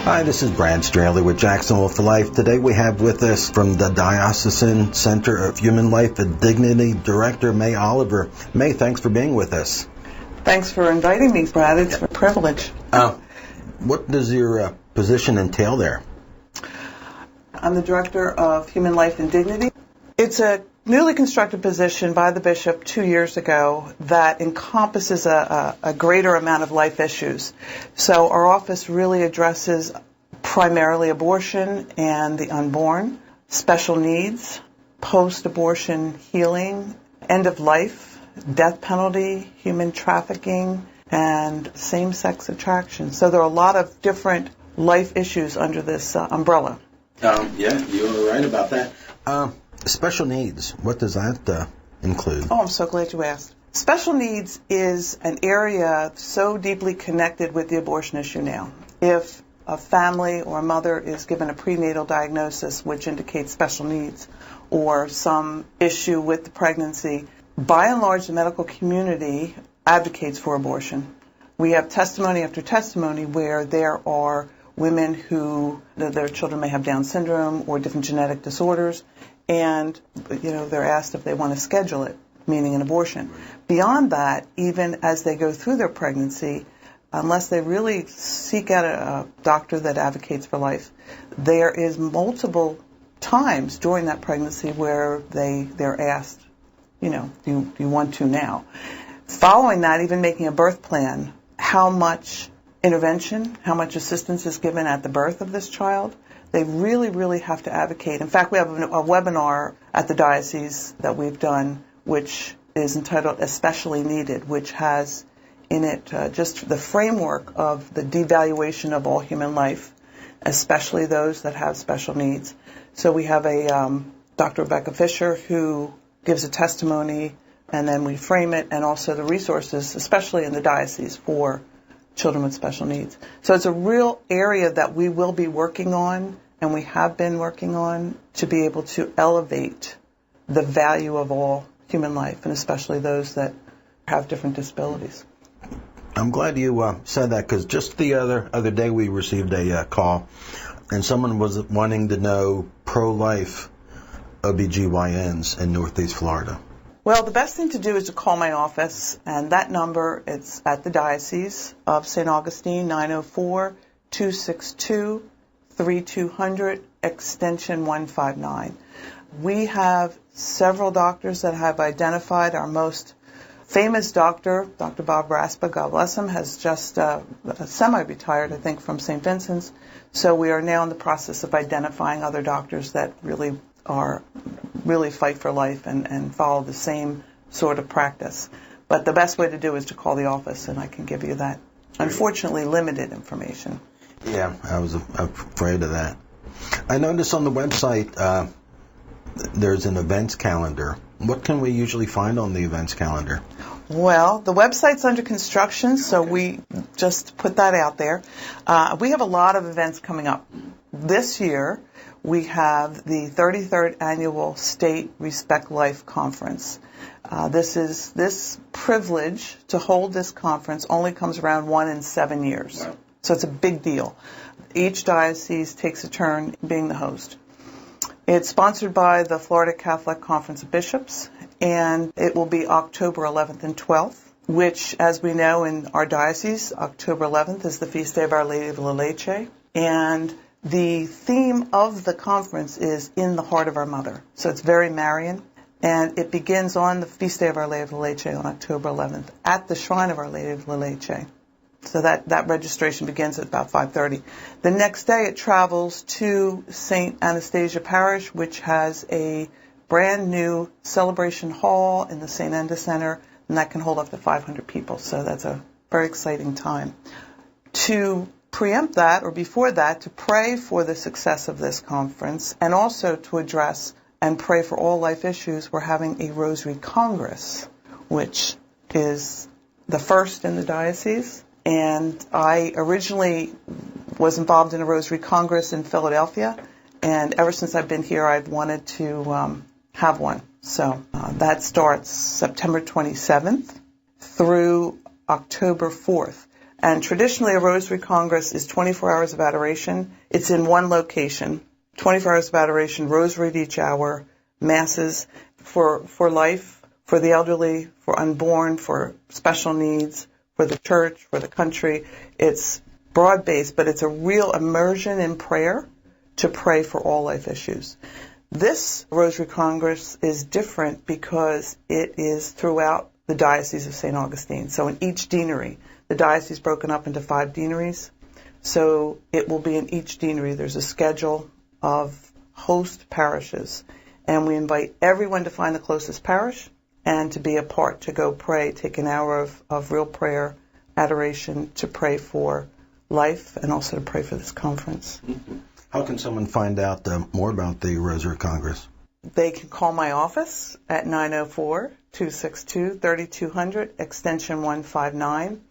Hi, this is Brad Straley with JaxforLife. Today we have with us from the Diocesan Center of Human Life and Dignity Director May Oliver. May, thanks for being with us. Thanks for inviting me, Brad. It's a privilege. What does your position entail there? I'm the Director of Human Life and Dignity. It's a newly constructed position by the Bishop 2 years ago that encompasses a greater amount of life issues. So our office really addresses primarily abortion and the unborn, special needs, post-abortion healing, end of life, death penalty, human trafficking, and same-sex attraction. So there are a lot of different life issues under this umbrella. Yeah, you were right about that. Special needs, what does that include? Oh, I'm so glad you asked. Special needs is an area so deeply connected with the abortion issue now. If a family or a mother is given a prenatal diagnosis which indicates special needs or some issue with the pregnancy, by and large the medical community advocates for abortion. We have testimony after testimony where there are women who, their children may have Down syndrome or different genetic disorders, and they're asked if they want to schedule it, meaning an abortion. Beyond that, even as they go through their pregnancy, unless they really seek out a doctor that advocates for life, there is multiple times during that pregnancy where they're asked, do you want to now? Following that, even making a birth plan, how much intervention, how much assistance is given at the birth of this child. They really, really have to advocate. In fact, we have a webinar at the diocese that we've done, which is entitled Especially Needed, which has in it just the framework of the devaluation of all human life, especially those that have special needs. So we have a Dr. Rebecca Fisher who gives a testimony, and then we frame it, and also the resources, especially in the diocese, for children with special needs. So it's a real area that we will be working on, and we have been working on, to be able to elevate the value of all human life, and especially those that have different disabilities. I'm glad you said that, because just the other day we received a call, and someone was wanting to know pro-life OBGYNs in Northeast Florida. Well, the best thing to do is to call my office, and that number, it's at the Diocese of St. Augustine, 904-262-3200, extension 159. We have several doctors that have identified. Our most famous doctor, Dr. Bob Raspa, God bless him, has just semi-retired, I think, from St. Vincent's. So we are now in the process of identifying other doctors that really fight for life and follow the same sort of practice. But the best way to do is to call the office, and I can give you that, unfortunately, limited information. Yeah, I was afraid of that. I noticed on the website there's an events calendar. What can we usually find on the events calendar? Well, the website's under construction, so we just put that out there. We have a lot of events coming up. This year, we have the 33rd Annual State Respect Life Conference. This privilege to hold this conference only comes around 1 in 7 years. Wow. So it's a big deal. Each diocese takes a turn being the host. It's sponsored by the Florida Catholic Conference of Bishops, and it will be October 11th and 12th, which, as we know in our diocese, October 11th is the feast day of Our Lady of La Leche, and the theme of the conference is In the Heart of Our Mother. So it's very Marian, and it begins on the feast day of Our Lady of La Leche on October 11th at the Shrine of Our Lady of La Leche. So that registration begins at about 5:30. The next day it travels to St. Anastasia Parish, which has a brand new celebration hall in the St. Enda Center, and that can hold up to 500 people. So that's a very exciting time. To preempt that, or before that, to pray for the success of this conference, and also to address and pray for all life issues, we're having a Rosary Congress, which is the first in the diocese. And I originally was involved in a Rosary Congress in Philadelphia, and ever since I've been here, I've wanted to have one. So that starts September 27th through October 4th. And traditionally, a Rosary Congress is 24 hours of adoration. It's in one location, 24 hours of adoration, rosary at each hour, masses for life, for the elderly, for unborn, for special needs, for the church, for the country. It's broad-based, but it's a real immersion in prayer to pray for all life issues. This Rosary Congress is different because it is throughout the Diocese of St. Augustine. So in each deanery, the diocese is broken up into 5 deaneries. So it will be in each deanery. There's a schedule of host parishes. And we invite everyone to find the closest parish and to be a part, to go pray, take an hour of real prayer, adoration, to pray for life and also to pray for this conference. Mm-hmm. How can someone find out more about the Rosary Congress? They can call my office at 904-262-3200, extension 159.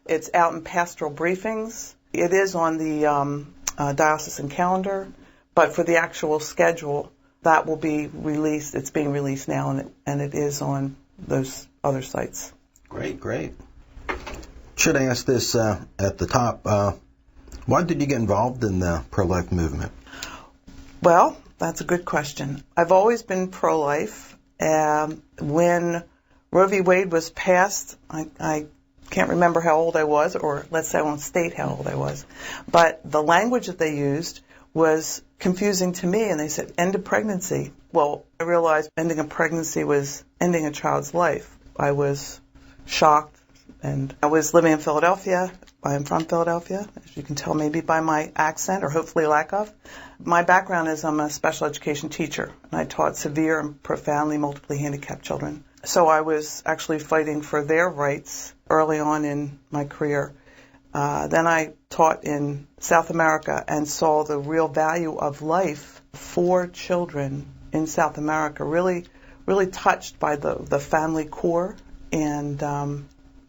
It's out in pastoral briefings. It is on the diocesan calendar, but for the actual schedule, that will be released. It's being released now, and it is on those other sites. Great. Should I ask this at the top? Why did you get involved in the pro-life movement? Well, that's a good question. I've always been pro-life. When Roe v. Wade was passed, I can't remember how old I was, or let's say I won't state how old I was, but the language that they used was confusing to me, and they said, end of pregnancy. Well, I realized ending a pregnancy was ending a child's life. I was shocked, and I was living in Philadelphia. I am from Philadelphia, as you can tell maybe by my accent, or hopefully lack of. My background is I'm a special education teacher, and I taught severe and profoundly multiply handicapped children. So I was actually fighting for their rights early on in my career. Then I taught in South America and saw the real value of life for children in South America, really touched by the family core, and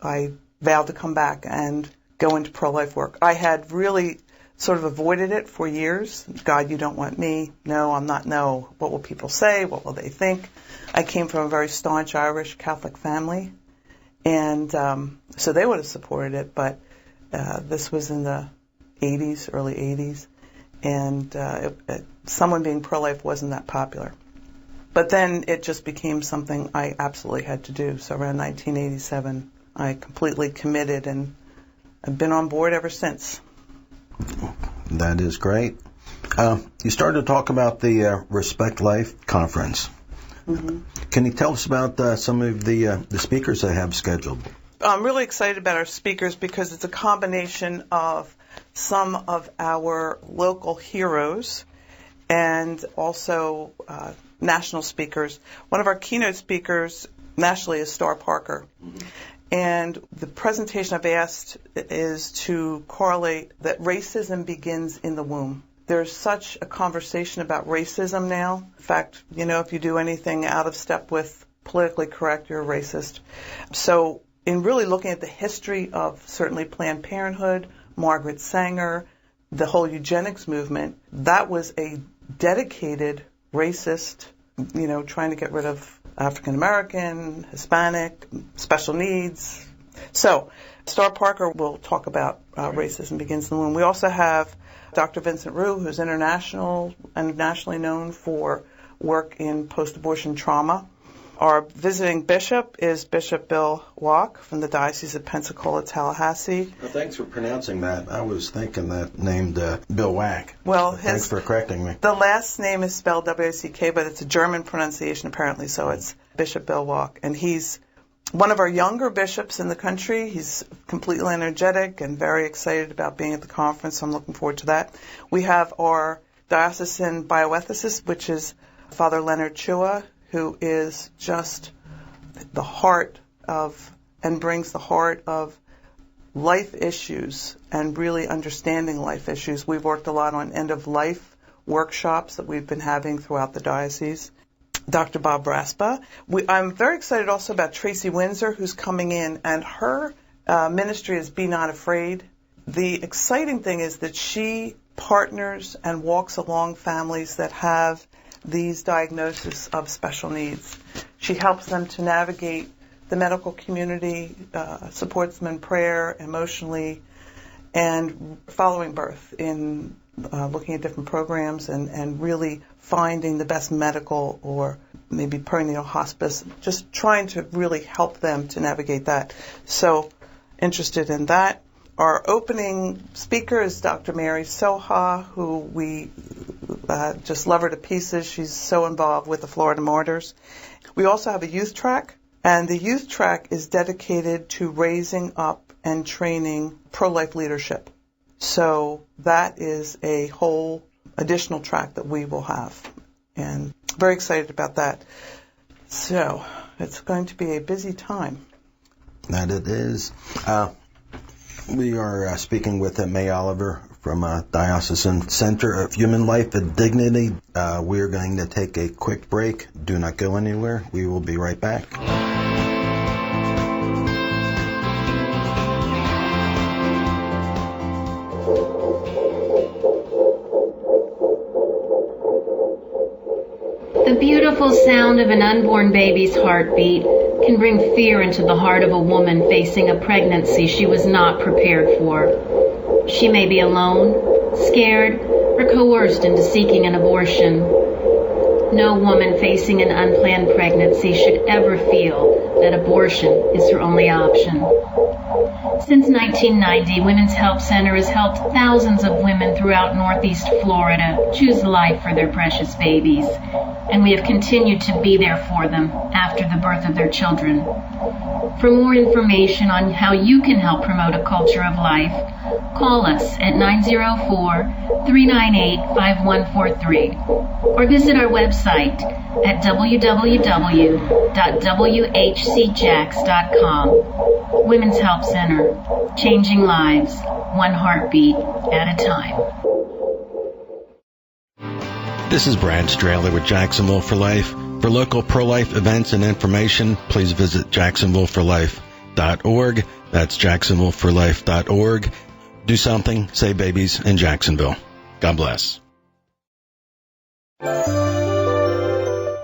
I vowed to come back and go into pro-life work. I had really sort of avoided it for years. God, you don't want me. No, I'm not. No. What will people say? What will they think? I came from a very staunch Irish Catholic family, and so they would have supported it, but this was in the 80s, early 80s, and someone being pro-life wasn't that popular. But then it just became something I absolutely had to do. So around 1987, I completely committed, and I've been on board ever since. That is great. You started to talk about the Respect Life conference. Mm-hmm. Can you tell us about some of the speakers they have scheduled? I'm really excited about our speakers because it's a combination of some of our local heroes and also national speakers. One of our keynote speakers nationally is Star Parker. Mm-hmm. And the presentation I've asked is to correlate that racism begins in the womb. There's such a conversation about racism now. In fact, if you do anything out of step with politically correct, you're a racist. So in really looking at the history of certainly Planned Parenthood, Margaret Sanger, the whole eugenics movement, that was a dedicated racist, trying to get rid of African American, Hispanic, special needs. So Star Parker will talk about racism begins in the womb. We also have Dr. Vincent Rue, who's international and nationally known for work in post-abortion trauma. Our visiting bishop is Bishop Bill Wack from the Diocese of Pensacola, Tallahassee. Well, thanks for pronouncing that. I was thinking that named Bill Wack. Well, thanks for correcting me. The last name is spelled W-A-C-K, but it's a German pronunciation apparently, so it's Bishop Bill Wack. And he's one of our younger bishops in the country. He's completely energetic and very excited about being at the conference, so I'm looking forward to that. We have our diocesan bioethicist, which is Father Leonard Chua, who is just the heart of, and brings the heart of life issues and really understanding life issues. We've worked a lot on end-of-life workshops that we've been having throughout the diocese. Dr. Bob Raspa. I'm very excited also about Tracy Windsor, who's coming in, and her ministry is Be Not Afraid. The exciting thing is that she partners and walks along families that have these diagnoses of special needs. She helps them to navigate the medical community, supports them in prayer, emotionally, and following birth in looking at different programs and really finding the best medical or maybe perinatal hospice, just trying to really help them to navigate that. So interested in that. Our opening speaker is Dr. Mary Soha, who we just love her to pieces. She's so involved with the Florida Martyrs. We also have a youth track, and the youth track is dedicated to raising up and training pro-life leadership. So that is a whole additional track that we will have, and very excited about that. So it's going to be a busy time. That it is. We are speaking with May Oliver from Diocesan Center of Human Life and Dignity. We are going to take a quick break. Do not go anywhere. We will be right back. The beautiful sound of an unborn baby's heartbeat can bring fear into the heart of a woman facing a pregnancy she was not prepared for. She may be alone, scared, or coerced into seeking an abortion. No woman facing an unplanned pregnancy should ever feel that abortion is her only option. Since 1990, Women's Help Center has helped thousands of women throughout Northeast Florida choose life for their precious babies, and we have continued to be there for them after the birth of their children. For more information on how you can help promote a culture of life, call us at 904-398-5143 or visit our website at www.whcjax.com. Women's Help Center, changing lives, one heartbeat at a time. This is Brad Straley with Jacksonville for Life. For local pro-life events and information, please visit jacksonvilleforlife.org. That's jacksonvilleforlife.org. Do something, save babies in Jacksonville. God bless.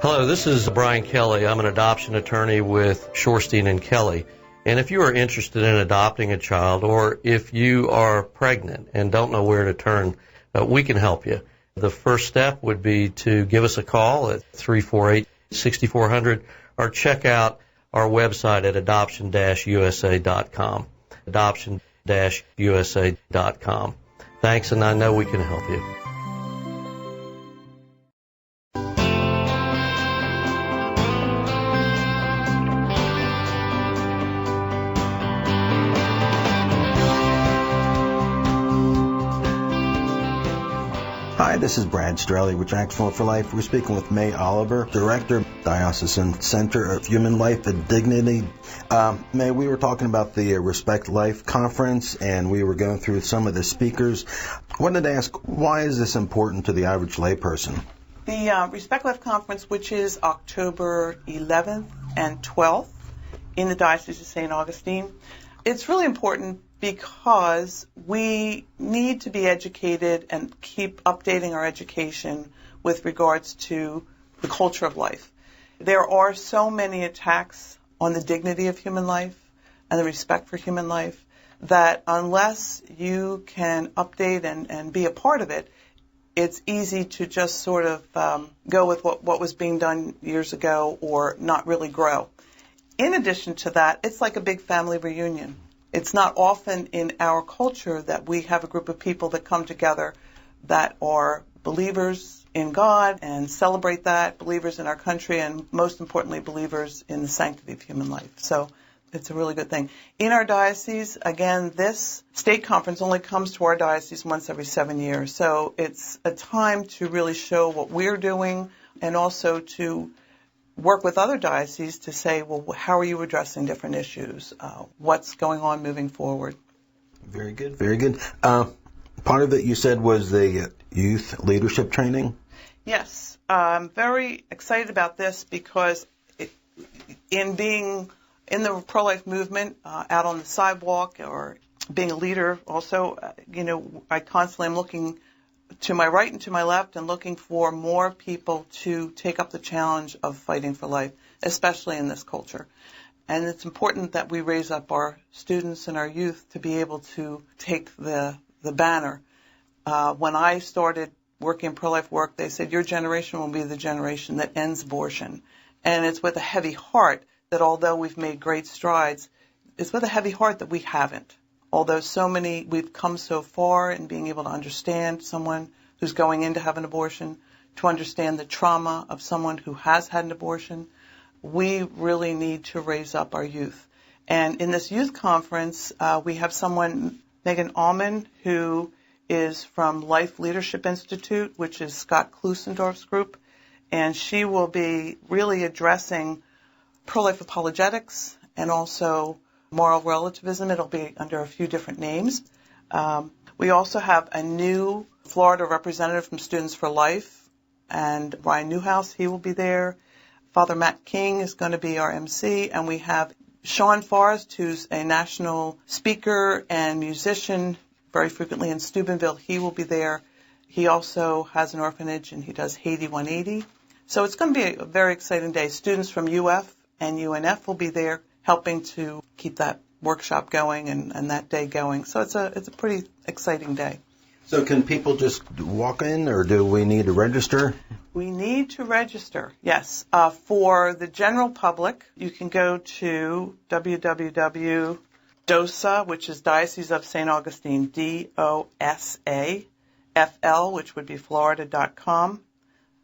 Hello, this is Brian Kelly. I'm an adoption attorney with Shorstein and Kelly. And if you are interested in adopting a child, or if you are pregnant and don't know where to turn, we can help you. The first step would be to give us a call at 348-6400 or check out our website at adoption-usa.com. Adoption-usa.com. Thanks, and I know we can help you. Hi, this is Brad Straley with Jacksonville for Life. We're speaking with May Oliver, Director, Diocesan Center of Human Life and Dignity. May, we were talking about the Respect Life Conference, and we were going through some of the speakers. I wanted to ask, why is this important to the average layperson? The Respect Life Conference, which is October 11th and 12th in the Diocese of St. Augustine, it's really important because we need to be educated and keep updating our education with regards to the culture of life. There are so many attacks on the dignity of human life and the respect for human life that unless you can update and be a part of it, it's easy to just sort of go with what was being done years ago or not really grow. In addition to that, it's like a big family reunion. It's not often in our culture that we have a group of people that come together that are believers in God and celebrate that, believers in our country, and most importantly, believers in the sanctity of human life. So it's a really good thing. In our diocese, again, this state conference only comes to our diocese once every 7 years. So it's a time to really show what we're doing and also to work with other dioceses to say, well, how are you addressing different issues? What's going on moving forward? Very good, very good. Part of it you said was the youth leadership training? Yes. I'm very excited about this because in being in the pro-life movement, out on the sidewalk or being a leader also, I constantly am looking to my right and to my left and looking for more people to take up the challenge of fighting for life, especially in this culture. And it's important that we raise up our students and our youth to be able to take the banner. When I started working in pro-life work, they said, your generation will be the generation that ends abortion. And it's with a heavy heart that although we've made great strides, it's with a heavy heart that we haven't. Although we've come so far in being able to understand someone who's going in to have an abortion, to understand the trauma of someone who has had an abortion, we really need to raise up our youth. And in this youth conference, we have someone, Megan Allman, who is from Life Leadership Institute, which is Scott Klusendorf's group, and she will be really addressing pro-life apologetics and also moral relativism. It'll be under a few different names. We also have a new Florida representative from Students for Life, and Ryan Newhouse, he will be there. Father Matt King is going to be our MC, and we have Sean Forrest, who's a national speaker and musician, very frequently in Steubenville. He will be there. He also has an orphanage, and he does Haiti 180. So it's going to be a very exciting day. Students from UF and UNF will be there helping to keep that workshop going and that day going. So it's a pretty exciting day. So can people just walk in, or do we need to register? We need to register, yes. For the general public, you can go to www.DOSA, which is Diocese of St. Augustine, DOSA, which would be Florida.com,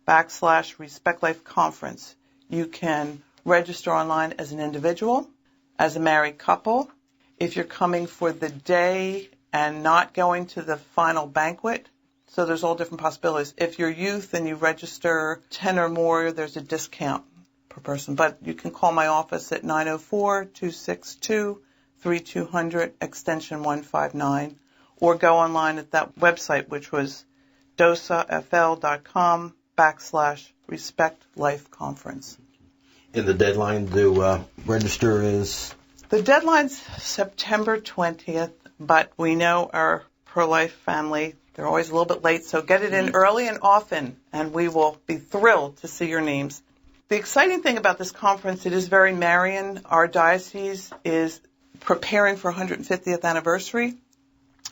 /Respect Life Conference. You can register online as an individual, as a married couple. If you're coming for the day and not going to the final banquet, so there's all different possibilities. If you're youth and you register 10 or more, there's a discount per person. But you can call my office at 904-262-3200, extension 159, or go online at that website, which was dosafl.com /Respect Life Conference. And the deadline to register is? The deadline's September 20th, but we know our pro-life family, they're always a little bit late, so get it in early and often, and we will be thrilled to see your names. The exciting thing about this conference, it is very Marian. Our diocese is preparing for 150th anniversary,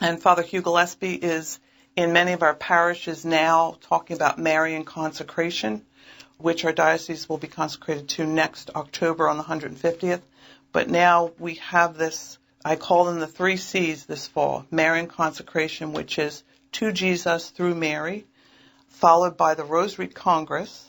and Father Hugh Gillespie is in many of our parishes now talking about Marian Consecration, which our diocese will be consecrated to next October on the 150th. But now we have this, I call them the 3 C's this fall. Marian Consecration, which is to Jesus through Mary, followed by the Rosary Congress,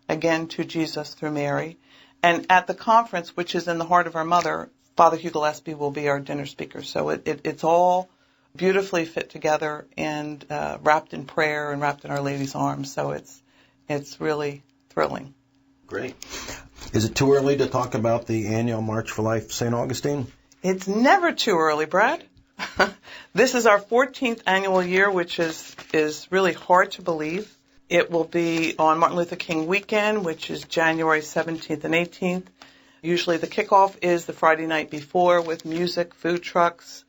again to Jesus through Mary. And at the conference, which is in the heart of our mother, Father Hugh Gillespie will be our dinner speaker. So it's all beautifully fit together and wrapped in prayer and wrapped in Our Lady's arms. So it's really thrilling. Great. Is it too early to talk about the annual March for Life St. Augustine? It's never too early, Brad. This is our 14th annual year, which is really hard to believe. It will be on Martin Luther King weekend, which is January 17th and 18th. Usually the kickoff is the Friday night before with music, food trucks,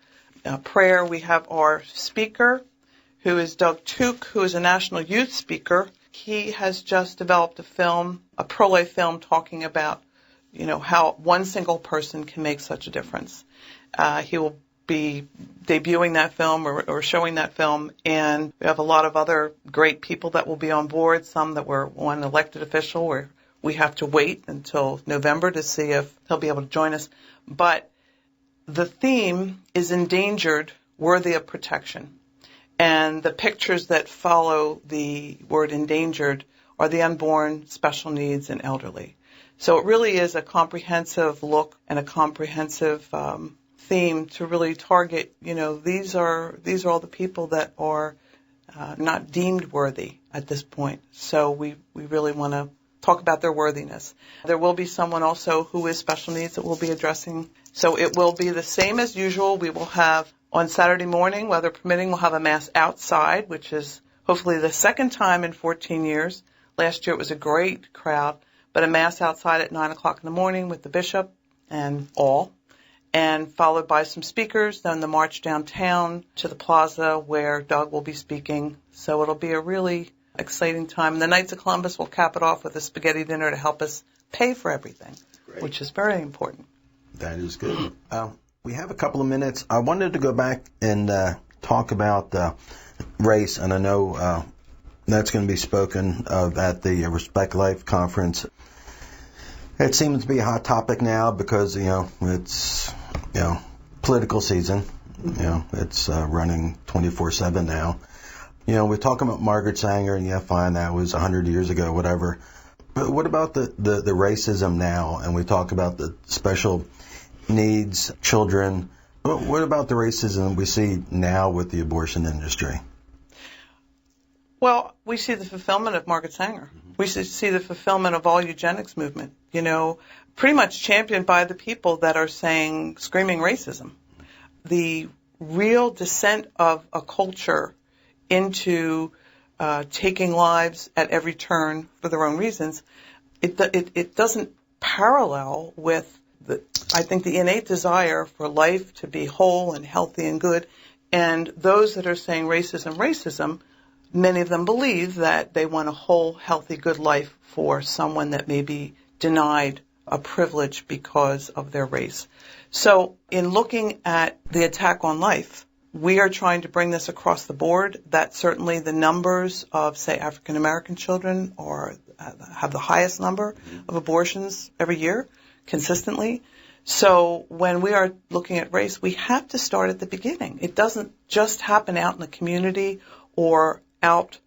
prayer. We have our speaker, who is Doug Tuke, who is a national youth speaker. He has just developed a pro-life film talking about, how one single person can make such a difference. He will be debuting that film or showing that film, and we have a lot of other great people that will be on board, some that were one elected official where we have to wait until November to see if he'll be able to join us. But the theme is endangered, worthy of protection. And the pictures that follow the word endangered are the unborn, special needs, and elderly. So it really is a comprehensive look and a comprehensive theme to really target, these are all the people that are not deemed worthy at this point. So we really want to talk about their worthiness. There will be someone also who is special needs that we'll be addressing. So it will be the same as usual. We will have on Saturday morning, weather permitting, we'll have a Mass outside, which is hopefully the second time in 14 years. Last year it was a great crowd, but a Mass outside at 9 o'clock in the morning with the bishop and all, and followed by some speakers, then the march downtown to the plaza where Doug will be speaking. So it'll be a really exciting time. And the Knights of Columbus will cap it off with a spaghetti dinner to help us pay for everything, which is very important. That is good. We have a couple of minutes. I wanted to go back and talk about race, and I know that's going to be spoken of at the Respect Life conference. It seems to be a hot topic now because, it's, political season. It's running 24/7 now. We're talking about Margaret Sanger, and yeah, fine, that was 100 years ago, whatever. But what about the racism now? And we talk about the special needs children. But what about the racism we see now with the abortion industry? Well, we see the fulfillment of Margaret Sanger. We see the fulfillment of all eugenics movement, pretty much championed by the people that are screaming racism. The real descent of a culture into taking lives at every turn for their own reasons, it doesn't parallel with I think the innate desire for life to be whole and healthy and good. And those that are saying racism, many of them believe that they want a whole, healthy, good life for someone that may be denied a privilege because of their race. So in looking at the attack on life, we are trying to bring this across the board, that certainly the numbers of, say, African American children have the highest number of abortions every year, consistently. So when we are looking at race, we have to start at the beginning. It doesn't just happen out in the community or out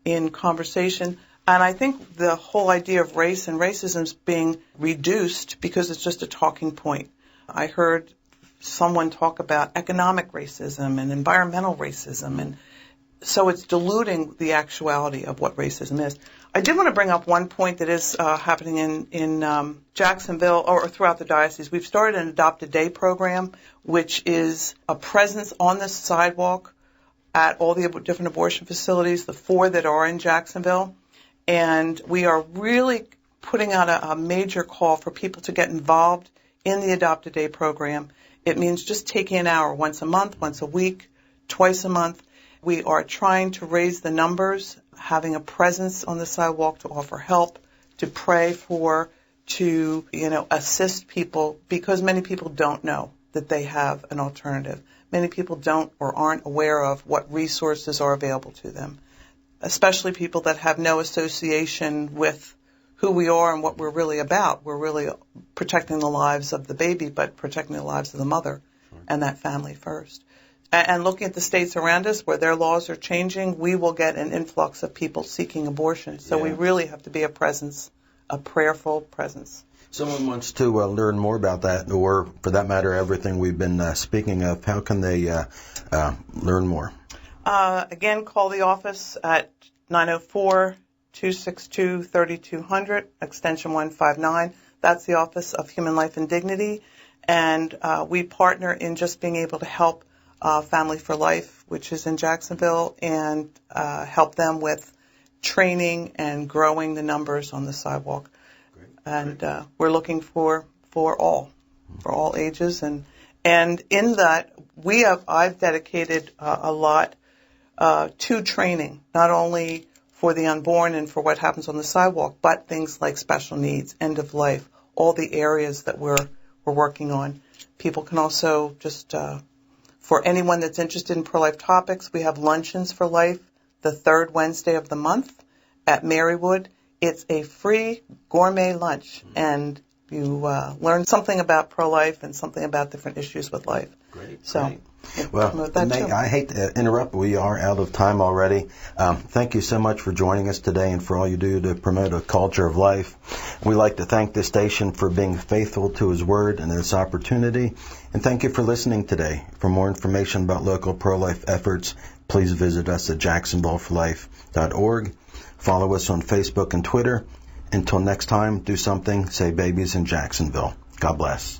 in conversation. And I think the whole idea of race and racism is being reduced because it's just a talking point. I heard someone talk about economic racism and environmental racism, and so it's diluting the actuality of what racism is. I did want to bring up one point that is happening in Jacksonville or throughout the diocese. We've started an Adopt a Day program, which is a presence on the sidewalk at all the different abortion facilities, the 4 that are in Jacksonville. And we are really putting out a major call for people to get involved in the Adopt a Day program. It means just taking an hour once a month, once a week, twice a month. We are trying to raise the numbers, having a presence on the sidewalk to offer help, to pray for, to, assist people, because many people don't know that they have an alternative. Many people don't or aren't aware of what resources are available to them, especially people that have no association with who we are and what we're really about. We're really protecting the lives of the baby, but protecting the lives of the mother and that family first. And looking at the states around us where their laws are changing, we will get an influx of people seeking abortion. So we really have to be a presence, a prayerful presence. Someone wants to learn more about that, or for that matter, everything we've been speaking of. How can they learn more? Again, call the office at 904-262-3200, extension 159. That's the Office of Human Life and Dignity. And we partner in just being able to help Family for Life, which is in Jacksonville, and help them with training and growing the numbers on the sidewalk. Great. And we're looking for all ages, and in that I've dedicated a lot to training, not only for the unborn and for what happens on the sidewalk, but things like special needs, end of life, all the areas that we're working on. People can also just for anyone that's interested in pro-life topics, we have Luncheons for Life the 3rd Wednesday of the month at Marywood. It's a free gourmet lunch, and you learn something about pro-life and something about different issues with life. Great. So, great. Well, Nate, I hate to interrupt. We are out of time already. Thank you so much for joining us today and for all you do to promote a culture of life. We'd like to thank this station for being faithful to His Word and this opportunity. And thank you for listening today. For more information about local pro-life efforts, please visit us at JaxforLife.org. Follow us on Facebook and Twitter. Until next time, do something, say babies in Jacksonville. God bless.